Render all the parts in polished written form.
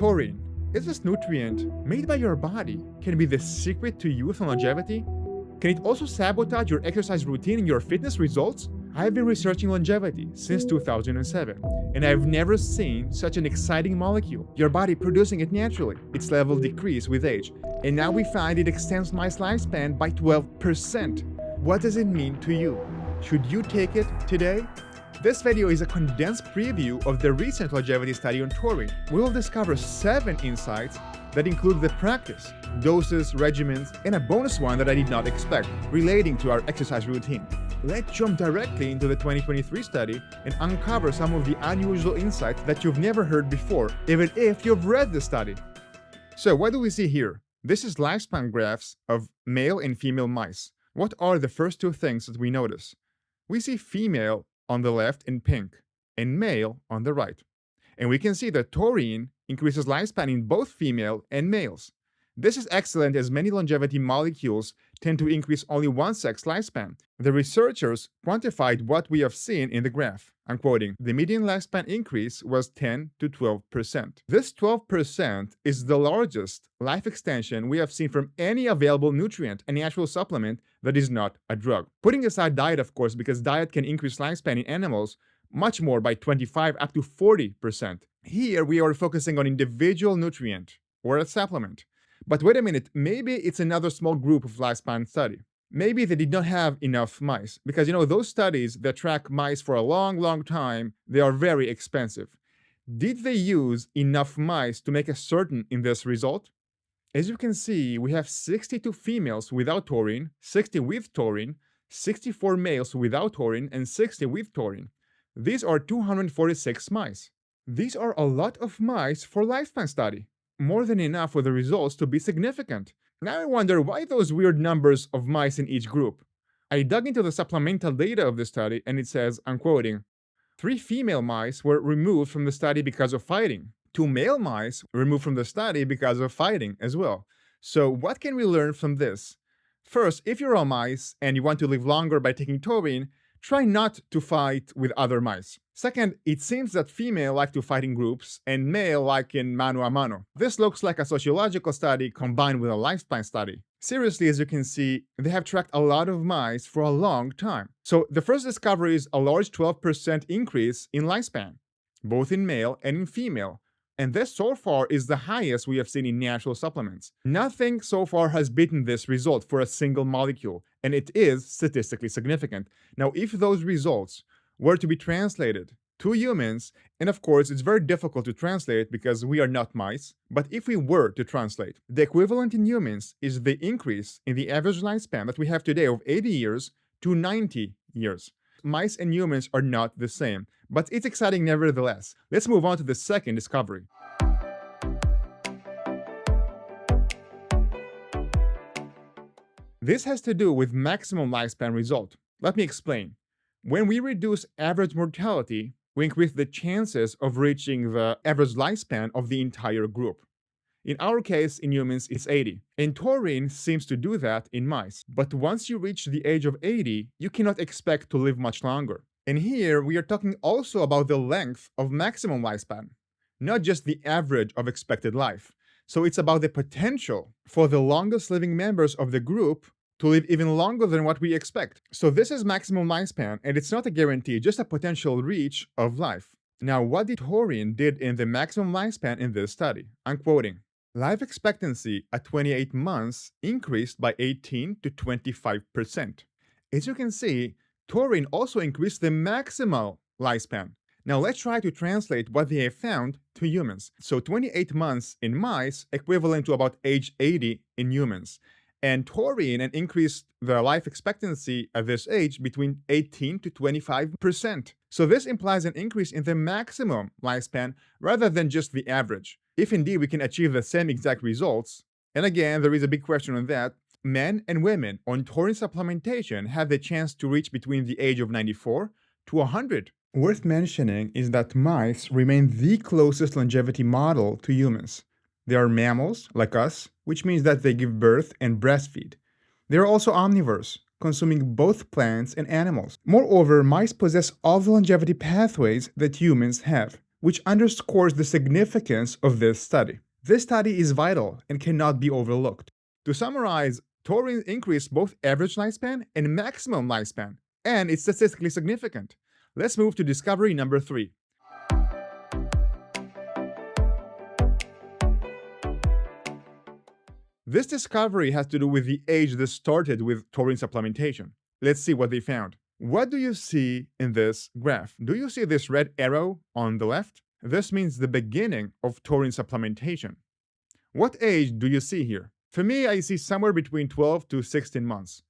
Taurine. Is this nutrient made by your body can be the secret to youth and longevity? Can it also sabotage your exercise routine and your fitness results? I've been researching longevity since 2007, and I've never seen such an exciting molecule. Your body producing it naturally. Its level decreases with age, and now we find it extends mice lifespan by 12%. What does it mean to you? Should you take it today? This video is a condensed preview of the recent longevity study on taurine. We will discover 7 insights that include the practice, doses, regimens, and a bonus one that I did not expect, relating to our exercise routine. Let's jump directly into the 2023 study and uncover some of the unusual insights that you've never heard before, even if you've read the study. So what do we see here? This is lifespan graphs of male and female mice. What are the first 2 things that we notice? We see female on the left in pink and male on the right. And we can see that taurine increases lifespan in both female and males. This is excellent as many longevity molecules tend to increase only one sex lifespan. The researchers quantified what we have seen in the graph. I'm quoting, the median lifespan increase was 10 to 12%. This 12% is the largest life extension we have seen from any available nutrient, a natural supplement that is not a drug. Putting aside diet, of course, because diet can increase lifespan in animals much more by 25 up to 40%. Here we are focusing on individual nutrient or a supplement. But wait a minute, maybe it's another small group of lifespan study. Maybe they did not have enough mice because, those studies that track mice for a long time, they are very expensive. Did they use enough mice to make a certain in this result? As you can see, we have 62 females without taurine, 60 with taurine, 64 males without taurine, and 60 with taurine. These are 246 mice. These are a lot of mice for lifespan study. More than enough for the results to be significant. Now I wonder why those weird numbers of mice in each group. I dug into the supplemental data of the study and it says, I'm quoting, 3 female mice were removed from the study because of fighting. 2 male mice were removed from the study because of fighting as well. So what can we learn from this? First, if you're a mice and you want to live longer by taking taurine, try not to fight with other mice. Second, it seems that female like to fight in groups and male like in mano a mano. This looks like a sociological study combined with a lifespan study. Seriously, as you can see, they have tracked a lot of mice for a long time. So the first discovery is a large 12% increase in lifespan, both in male and in female. And this so far is the highest we have seen in natural supplements. Nothing so far has beaten this result for a single molecule, and it is statistically significant. Now, if those results were to be translated to humans, and of course it's very difficult to translate because we are not mice, but if we were to translate, the equivalent in humans is the increase in the average lifespan that we have today of 80 years to 90 years. Mice and humans are not the same, but it's exciting nevertheless. Let's move on to the second discovery. This has to do with maximum lifespan result. Let me explain. When we reduce average mortality, we increase the chances of reaching the average lifespan of the entire group. In our case, in humans, it's 80. And taurine seems to do that in mice. But once you reach the age of 80, you cannot expect to live much longer. And here, we are talking also about the length of maximum lifespan, not just the average of expected life. So it's about the potential for the longest living members of the group to live even longer than what we expect. So this is maximum lifespan, and it's not a guarantee, just a potential reach of life. Now, what did taurine did in the maximum lifespan in this study? I'm quoting, life expectancy at 28 months increased by 18 to 25%. As you can see, taurine also increased the maximal lifespan. Now let's try to translate what they have found to humans. So 28 months in mice equivalent to about age 80 in humans. And taurine increased the life expectancy at this age between 18 to 25%. So this implies an increase in the maximum lifespan rather than just the average. If indeed we can achieve the same exact results, and again, there is a big question on that, men and women on taurine supplementation have the chance to reach between the age of 94 to 100. Worth mentioning is that mice remain the closest longevity model to humans. They are mammals, like us, which means that they give birth and breastfeed. They are also omnivores, consuming both plants and animals. Moreover, mice possess all the longevity pathways that humans have. which underscores the significance of this study. This study is vital and cannot be overlooked. To summarize, taurine increased both average lifespan and maximum lifespan, and it's statistically significant. Let's move to discovery number 3. This discovery has to do with the age that started with taurine supplementation. Let's see what they found. What do you see in this graph? Do you see this red arrow on the left? This means the beginning of taurine supplementation. What age do you see here? For me, I see somewhere between 12 to 16 months.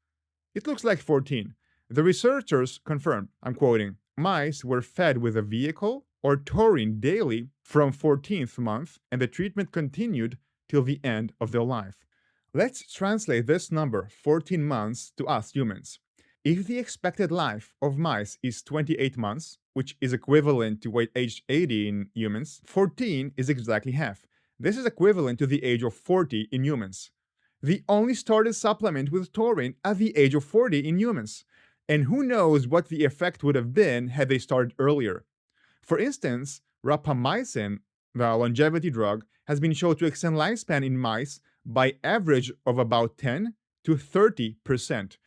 It looks like 14. The researchers confirmed, I'm quoting, mice were fed with a vehicle or taurine daily from 14th month, and the treatment continued till the end of their life. Let's translate this number, 14 months, to us humans. If the expected life of mice is 28 months, which is equivalent to age 80 in humans, 14 is exactly half. This is equivalent to the age of 40 in humans. They only started supplement with taurine at the age of 40 in humans. And who knows what the effect would have been had they started earlier. For instance, rapamycin, the longevity drug, has been shown to extend lifespan in mice by average of about 10 to 30%.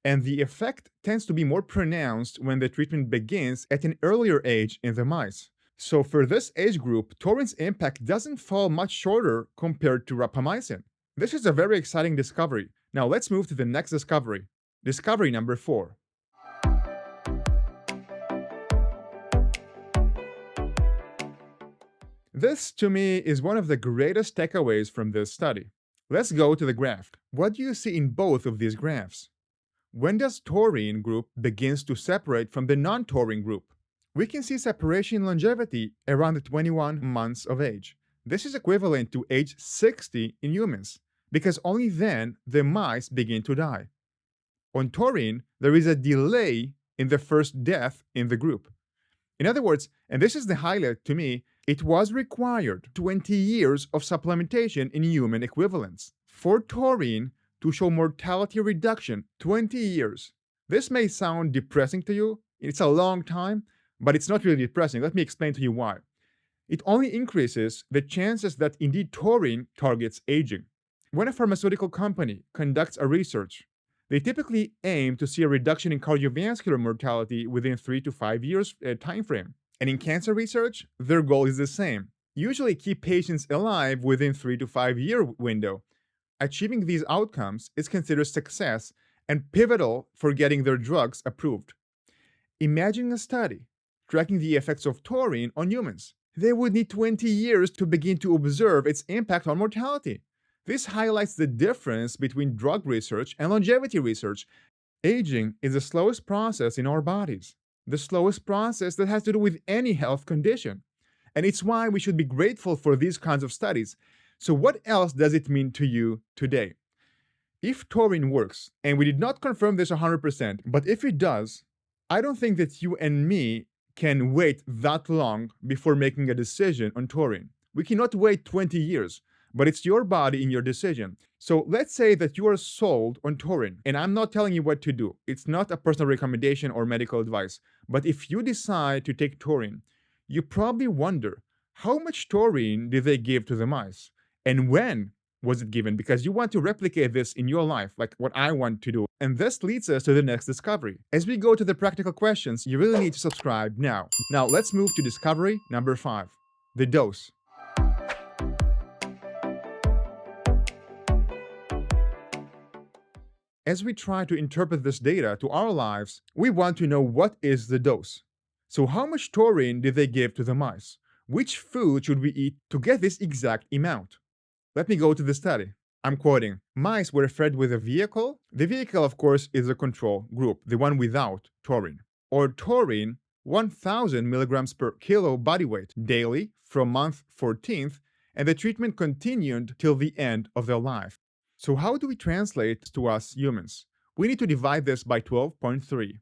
And the effect tends to be more pronounced when the treatment begins at an earlier age in the mice. So for this age group, taurine's impact doesn't fall much shorter compared to rapamycin. This is a very exciting discovery. Now let's move to the next discovery. Discovery number 4. This, to me, is one of the greatest takeaways from this study. Let's go to the graph. What do you see in both of these graphs? When does taurine group begins to separate from the non-taurine group? We can see separation in longevity around the 21 months of age. This is equivalent to age 60 in humans, because only then the mice begin to die. On taurine, there is a delay in the first death in the group. In other words, and this is the highlight to me, it was required 20 years of supplementation in human equivalents for taurine to show mortality reduction. 20 years. This may sound depressing to you. It's a long time, but it's not really depressing. Let me explain to you why. It only increases the chances that indeed taurine targets aging. When a pharmaceutical company conducts a research, they typically aim to see a reduction in cardiovascular mortality within 3 to 5 years time frame. And in cancer research, their goal is the same. Usually keep patients alive within 3 to 5 year window. Achieving these outcomes is considered success and pivotal for getting their drugs approved. Imagine a study tracking the effects of taurine on humans. They would need 20 years to begin to observe its impact on mortality. This highlights the difference between drug research and longevity research. Aging is the slowest process in our bodies, the slowest process that has to do with any health condition. And it's why we should be grateful for these kinds of studies. So what else does it mean to you today? If taurine works, and we did not confirm this 100%, but if it does, I don't think that you and me can wait that long before making a decision on taurine. We cannot wait 20 years. But it's your body and your decision. So let's say that you are sold on taurine, and I'm not telling you what to do. It's not a personal recommendation or medical advice. But if you decide to take taurine, you probably wonder, how much taurine did they give to the mice? And when was it given? Because you want to replicate this in your life, like what I want to do. And this leads us to the next discovery. As we go to the practical questions, you really need to subscribe now. Now let's move to discovery number 5, the dose. As we try to interpret this data to our lives, we want to know what is the dose. So how much taurine did they give to the mice? Which food should we eat to get this exact amount? Let me go to the study. I'm quoting, mice were fed with a vehicle. The vehicle, of course, is the control group, the one without taurine. Or taurine, 1,000 milligrams per kilo body weight daily from month 14th, and the treatment continued till the end of their life. So how do we translate to us humans? We need to divide this by 12.3.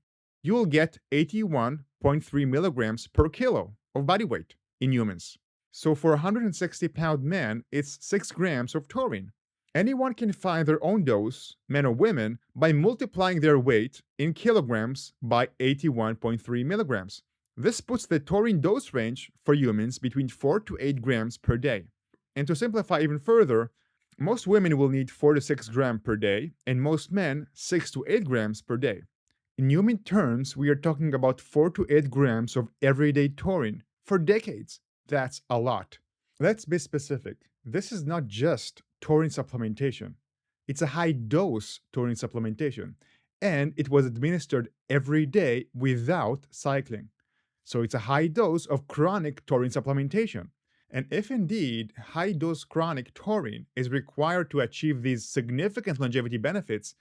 You will get 81.3 milligrams per kilo of body weight in humans. So for a 160-pound man, it's 6 grams of taurine. Anyone can find their own dose, men or women, by multiplying their weight in kilograms by 81.3 milligrams. This puts the taurine dose range for humans between 4 to 8 grams per day. And to simplify even further, most women will need 4 to 6 grams per day, and most men 6 to 8 grams per day. In human terms, we are talking about 4 to 8 grams of everyday taurine for decades. That's a lot. Let's be specific. This is not just taurine supplementation. It's a high-dose taurine supplementation, and it was administered every day without cycling. So it's a high dose of chronic taurine supplementation. And if indeed high-dose chronic taurine is required to achieve these significant longevity benefits,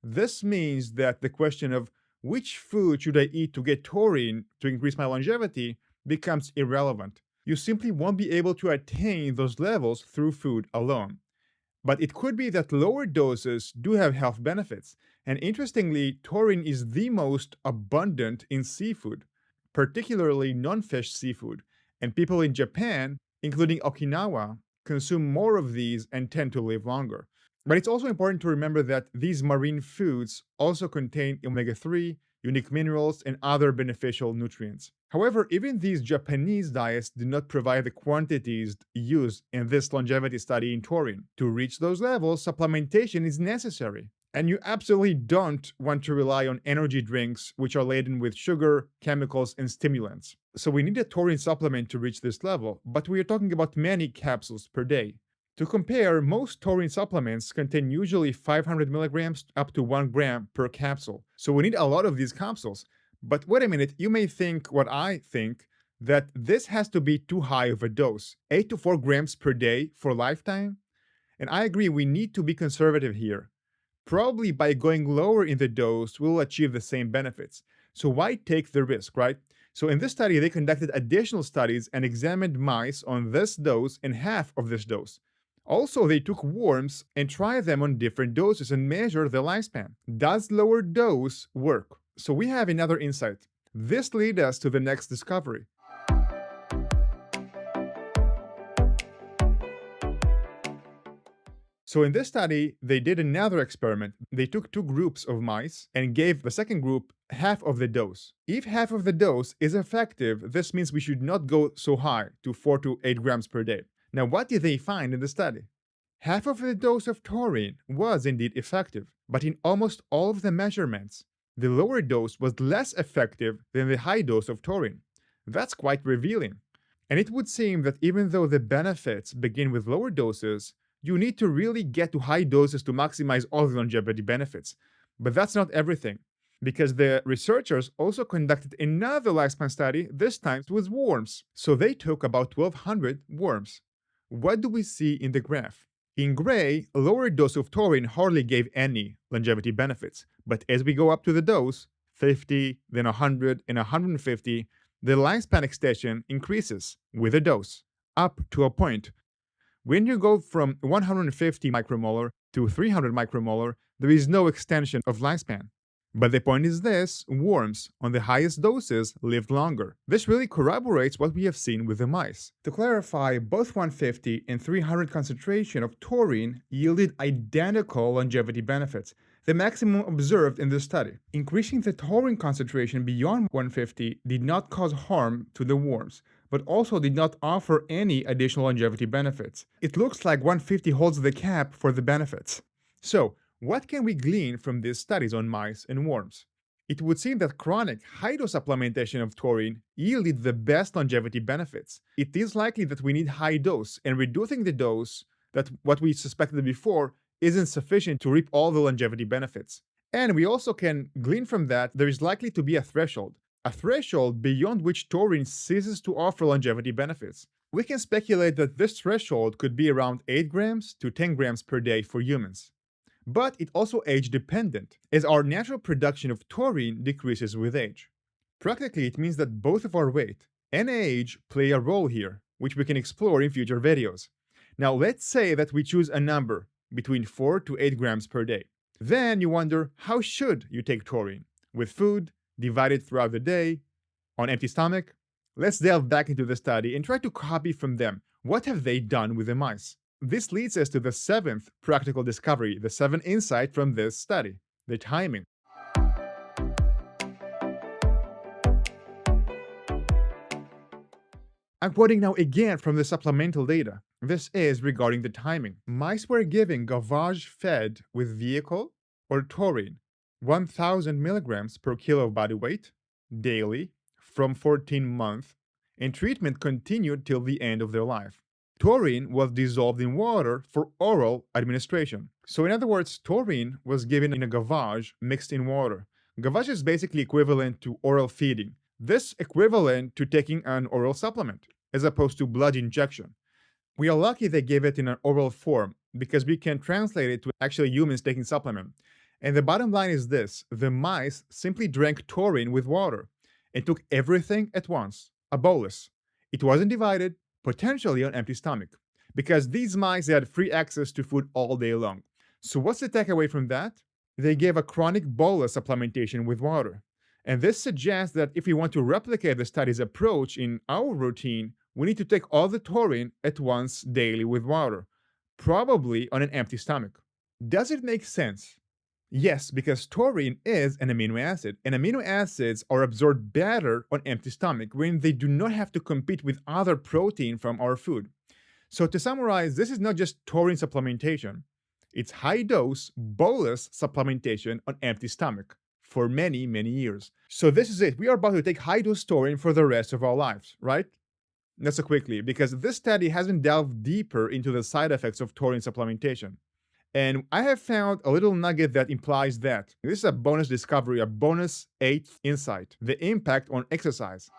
this means that the question of which food should I eat to get taurine to increase my longevity becomes irrelevant. You simply won't be able to attain those levels through food alone. But it could be that lower doses do have health benefits. And interestingly, taurine is the most abundant in seafood, particularly non-fish seafood. And people in Japan, including Okinawa, consume more of these and tend to live longer. But it's also important to remember that these marine foods also contain omega-3, unique minerals, and other beneficial nutrients. However, even these Japanese diets do not provide the quantities used in this longevity study in taurine. To reach those levels, supplementation is necessary. And you absolutely don't want to rely on energy drinks, which are laden with sugar, chemicals, and stimulants. So we need a taurine supplement to reach this level, but we are talking about many capsules per day. To compare, most taurine supplements contain usually 500 milligrams up to 1 gram per capsule. So we need a lot of these capsules. But wait a minute, you may think what I think, that this has to be too high of a dose, 8 to 4 grams per day for lifetime? And I agree, we need to be conservative here. Probably by going lower in the dose, we'll achieve the same benefits. So why take the risk, right? So in this study, they conducted additional studies and examined mice on this dose and half of this dose. Also, they took worms and tried them on different doses and measured the lifespan. Does lower dose work? So we have another insight. This leads us to the next discovery. So in this study, they did another experiment. They took 2 groups of mice and gave the second group half of the dose. If half of the dose is effective, this means we should not go so high to 4 to 8 grams per day. Now, what did they find in the study? Half of the dose of taurine was indeed effective, but in almost all of the measurements, the lower dose was less effective than the high dose of taurine. That's quite revealing. And it would seem that even though the benefits begin with lower doses, you need to really get to high doses to maximize all the longevity benefits. But that's not everything, because the researchers also conducted another lifespan study, this time with worms. So they took about 1,200 worms. What do we see in the graph? In gray, a lower dose of taurine hardly gave any longevity benefits, but as we go up to the dose, 50, then 100, and 150, the lifespan extension increases with the dose, up to a point. When you go from 150 micromolar to 300 micromolar, there is no extension of lifespan. But the point is this, worms on the highest doses lived longer. This really corroborates what we have seen with the mice. To clarify, both 150 and 300 concentration of taurine yielded identical longevity benefits, the maximum observed in this study. Increasing the taurine concentration beyond 150 did not cause harm to the worms, but also did not offer any additional longevity benefits. It looks like 150 holds the cap for the benefits. So, what can we glean from these studies on mice and worms? It would seem that chronic high-dose supplementation of taurine yielded the best longevity benefits. It is likely that we need high dose, and reducing the dose, that what we suspected before, isn't sufficient to reap all the longevity benefits. And we also can glean from that there is likely to be a threshold beyond which taurine ceases to offer longevity benefits. We can speculate that this threshold could be around 8 grams to 10 grams per day for humans. But it also age-dependent, as our natural production of taurine decreases with age. Practically, it means that both of our weight and age play a role here, which we can explore in future videos. Now, let's say that we choose a number between 4 to 8 grams per day. Then you wonder, how should you take taurine? With food, divided throughout the day, on empty stomach? Let's delve back into the study and try to copy from them. What have they done with the mice? This leads us to the 7th practical discovery, the 7th insight from this study, the timing. I'm quoting now again from the supplemental data. This is regarding the timing. Mice were given gavage fed with vehicle or taurine, 1000 milligrams per kilo of body weight, daily, from 14 months, and treatment continued till the end of their life. Taurine was dissolved in water for oral administration. So in other words, taurine was given in a gavage mixed in water. Gavage is basically equivalent to oral feeding. This equivalent to taking an oral supplement, as opposed to blood injection. We are lucky they gave it in an oral form, because we can translate it to actually humans taking supplement. And the bottom line is this: the mice simply drank taurine with water and took everything at once, a bolus. It wasn't divided, potentially on empty stomach, because these mice had free access to food all day long. So what's the takeaway from that? They gave a chronic bolus supplementation with water. And this suggests that if we want to replicate the study's approach in our routine, we need to take all the taurine at once daily with water, probably on an empty stomach. Does it make sense? Yes, because taurine is an amino acid, and amino acids are absorbed better on empty stomach when they do not have to compete with other protein from our food. So to summarize, this is not just taurine supplementation. It's high-dose bolus supplementation on empty stomach for many, many years. So this is it. We are about to take high-dose taurine for the rest of our lives, right? Not so quickly, because this study hasn't delved deeper into the side effects of taurine supplementation. And I have found a little nugget that implies that. This is a bonus discovery, a bonus 8th insight: the impact on exercise.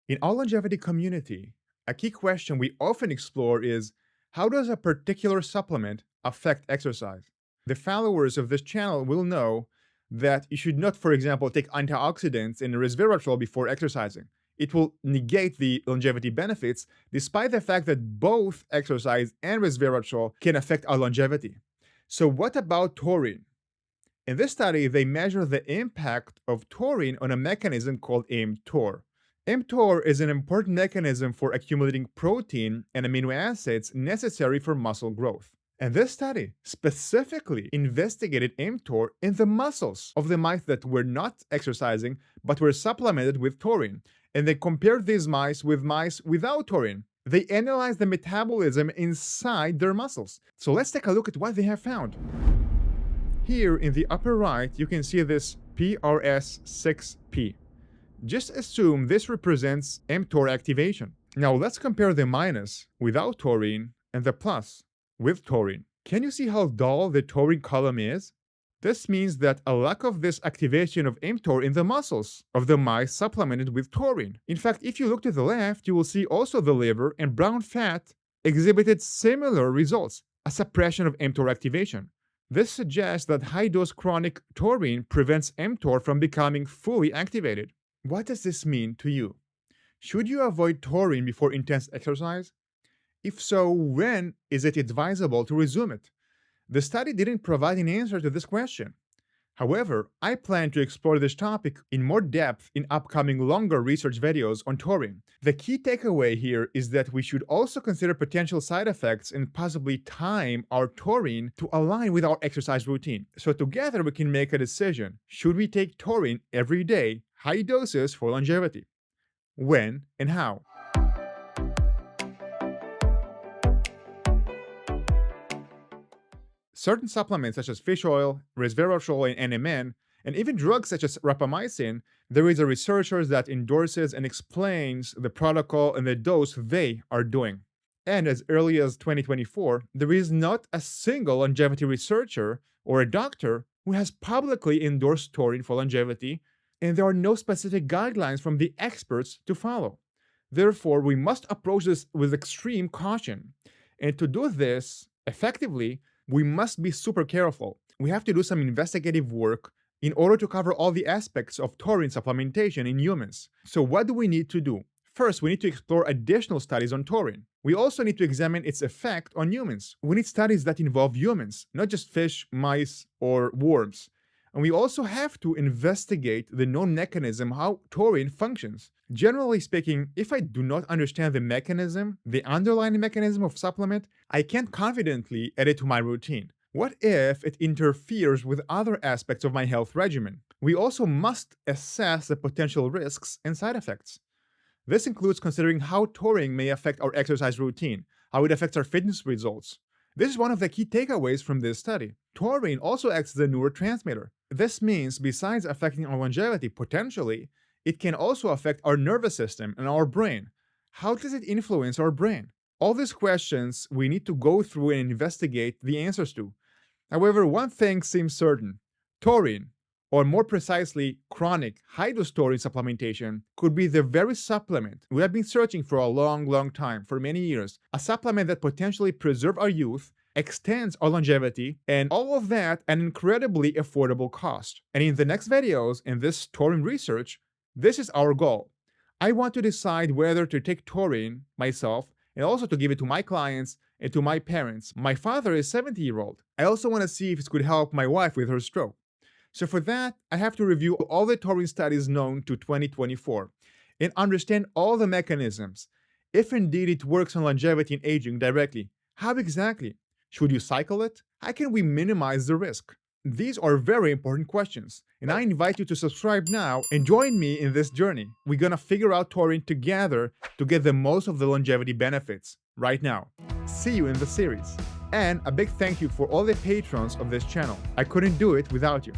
In our longevity community, a key question we often explore is, how does a particular supplement affect exercise? The followers of this channel will know that you should not, for example, take antioxidants and resveratrol before exercising. It will negate the longevity benefits, despite the fact that both exercise and resveratrol can affect our longevity. So what about taurine? In this study, they measure the impact of taurine on a mechanism called mTOR. mTOR is an important mechanism for accumulating protein and amino acids necessary for muscle growth. And this study specifically investigated mTOR in the muscles of the mice that were not exercising but were supplemented with taurine. And they compared these mice with mice without taurine. They analyzed the metabolism inside their muscles. So let's take a look at what they have found. Here in the upper right, you can see this PRS6P. Just assume this represents mTOR activation. Now let's compare the minus without taurine and the plus with taurine. Can you see how dull the taurine column is? This means that a lack of this activation of mTOR in the muscles of the mice supplemented with taurine. In fact, if you look to the left, you will see also the liver and brown fat exhibited similar results, a suppression of mTOR activation. This suggests that high-dose chronic taurine prevents mTOR from becoming fully activated. What does this mean to you? Should you avoid taurine before intense exercise? If so, when is it advisable to resume it? The study didn't provide an answer to this question. However, I plan to explore this topic in more depth in upcoming longer research videos on taurine. The key takeaway here is that we should also consider potential side effects and possibly time our taurine to align with our exercise routine. So together we can make a decision. Should we take taurine every day, high doses for longevity? When and how? Certain supplements such as fish oil, resveratrol, and NMN, and even drugs such as rapamycin, there is a researcher that endorses and explains the protocol and the dose they are doing. And as early as 2024, there is not a single longevity researcher or a doctor who has publicly endorsed taurine for longevity, and there are no specific guidelines from the experts to follow. Therefore, we must approach this with extreme caution. And to do this effectively, we must be super careful. We have to do some investigative work in order to cover all the aspects of taurine supplementation in humans. So what do we need to do? First, we need to explore additional studies on taurine. We also need to examine its effect on humans. We need studies that involve humans, not just fish, mice, or worms. And we also have to investigate the known mechanism how taurine functions. Generally speaking, if I do not understand the mechanism, the underlying mechanism of supplement, I can't confidently add it to my routine. What if it interferes with other aspects of my health regimen? We also must assess the potential risks and side effects. This includes considering how taurine may affect our exercise routine, how it affects our fitness results. This is one of the key takeaways from this study. Taurine also acts as a neurotransmitter. This means, besides affecting our longevity potentially, it can also affect our nervous system and our brain. How does it influence our brain? All these questions we need to go through and investigate the answers to. However, one thing seems certain: taurine, or more precisely, chronic high-dose taurine supplementation, could be the very supplement we have been searching for a long time, for many years. A supplement that potentially preserves our youth, extends our longevity, and all of that at an incredibly affordable cost. And in the next videos in this taurine research, this is our goal. I want to decide whether to take taurine myself and also to give it to my clients and to my parents. My father is 70-year-old. I also want to see if it could help my wife with her stroke. So for that, I have to review all the taurine studies known to 2024 and understand all the mechanisms. If indeed it works on longevity and aging directly, how exactly? Should you cycle it? How can we minimize the risk? These are very important questions, and I invite you to subscribe now and join me in this journey. We're gonna figure out taurine together to get the most of the longevity benefits right now. See you in the series. And a big thank you for all the patrons of this channel. I couldn't do it without you.